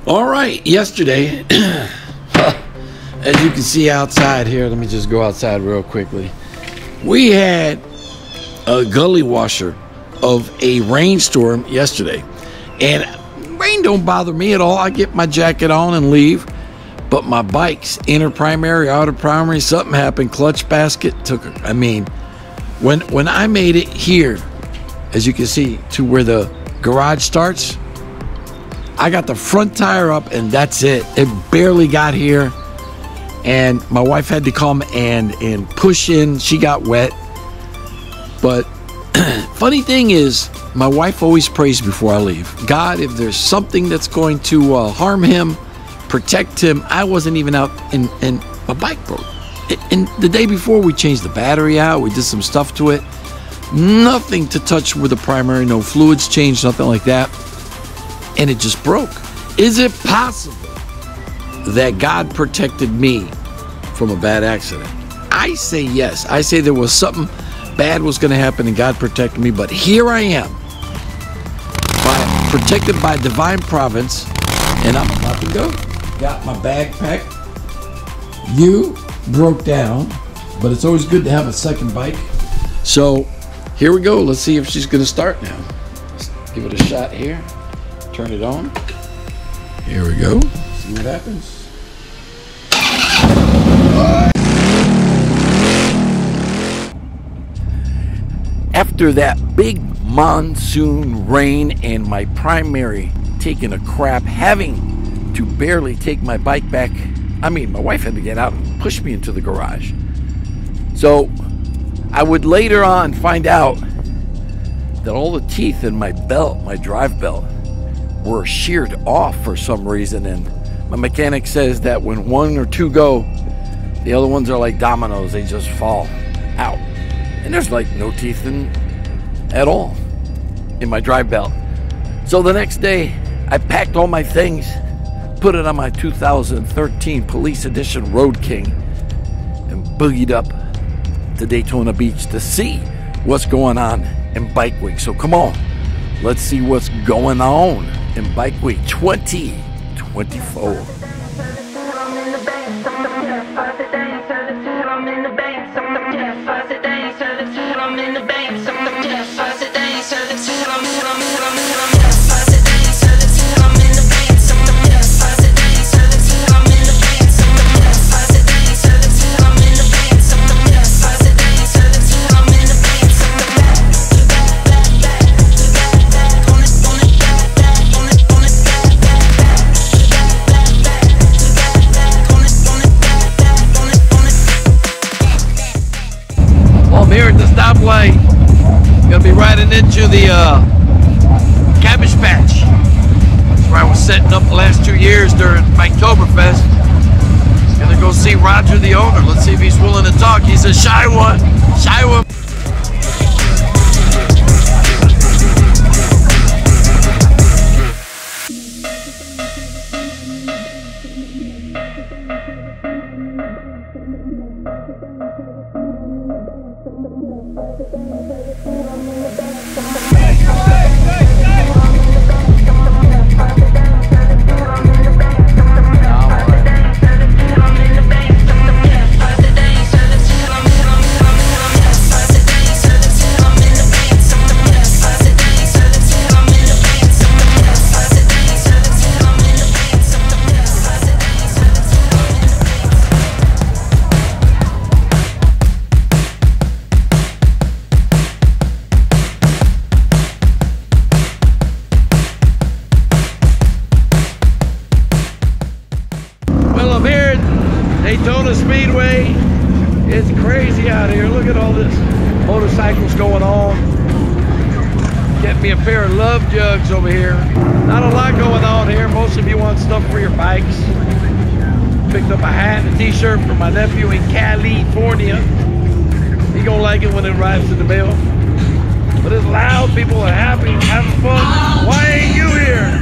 All right, yesterday, as you can see outside here, let me just go outside real quickly. We had a gully washer of a rainstorm yesterday, and rain don't bother me at all. I get my jacket on and leave, but my bike's inner primary, outer primary, something happened. Clutch basket took, I mean, when I made it here, as you can see, to where the garage starts, I got the front tire up and that's it. It barely got here, and my wife had to come and push in. She got wet. But funny thing is, my wife always prays before I leave. God, if there's something that's going to harm him, protect him. I wasn't even out, and my bike broke. And the day before, we changed the battery out. We did some stuff to it. Nothing to touch with the primary, no fluids changed, nothing like that. And it just broke. Is it possible that God protected me from a bad accident? I say yes. I say there was something bad was going to happen and God protected me, but here I am, protected by divine providence, and I'm about to go. Got my bag packed. You broke down, but it's always good to have a second bike. So here we go. Let's see if she's going to start now. Let's give it a shot here. Turn it on. Here we go. See what happens. After that big monsoon rain and my primary taking a crap, having to barely take my bike back, I mean, my wife had to get out and push me into the garage. So I would later on find out that all the teeth in my belt, my drive belt, were sheared off for some reason, and my mechanic says that when one or two go, the other ones are like dominoes, they just fall out. And there's like no teeth at all in my drive belt. So the next day, I packed all my things, put it on my 2013 Police Edition Road King, and boogied up to Daytona Beach to see what's going on in Bike Week. So come on, let's see what's going on in Bike Week 2024. Here at the stoplight, gonna be riding into the Cabbage Patch. That's where I was setting up the last 2 years during Oktoberfest. Gonna go see Roger, the owner. Let's see if he's willing to talk. He's a shy one. Shy one. I'm here at Daytona Speedway. It's crazy out here. Look at all this motorcycles going on. Get me a pair of love jugs over here. Not a lot going on here. Most of you want stuff for your bikes. Picked up a hat and a t-shirt for my nephew in California. He gonna like it when it arrives in the mail. But it's loud, people are happy, having fun. Why ain't you here?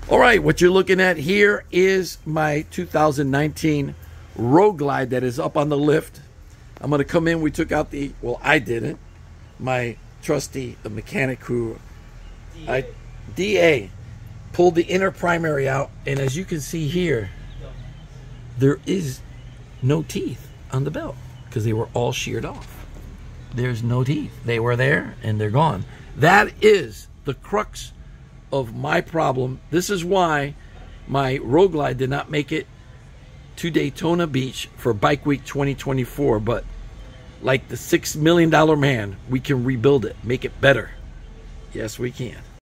All right, what you're looking at here is my 2019 Road Glide that is up on the lift. I'm going to come in. We took out the, well, I didn't. My trusty, the mechanic who, DA, pulled the inner primary out. And as you can see here, there is no teeth on the belt because they were all sheared off. There's no teeth. They were there and they're gone. That is the crux of my problem. This is why my Road Glide did not make it to Daytona Beach for Bike Week 2024, but like the $6 million man, we can rebuild it, make it better. Yes, we can.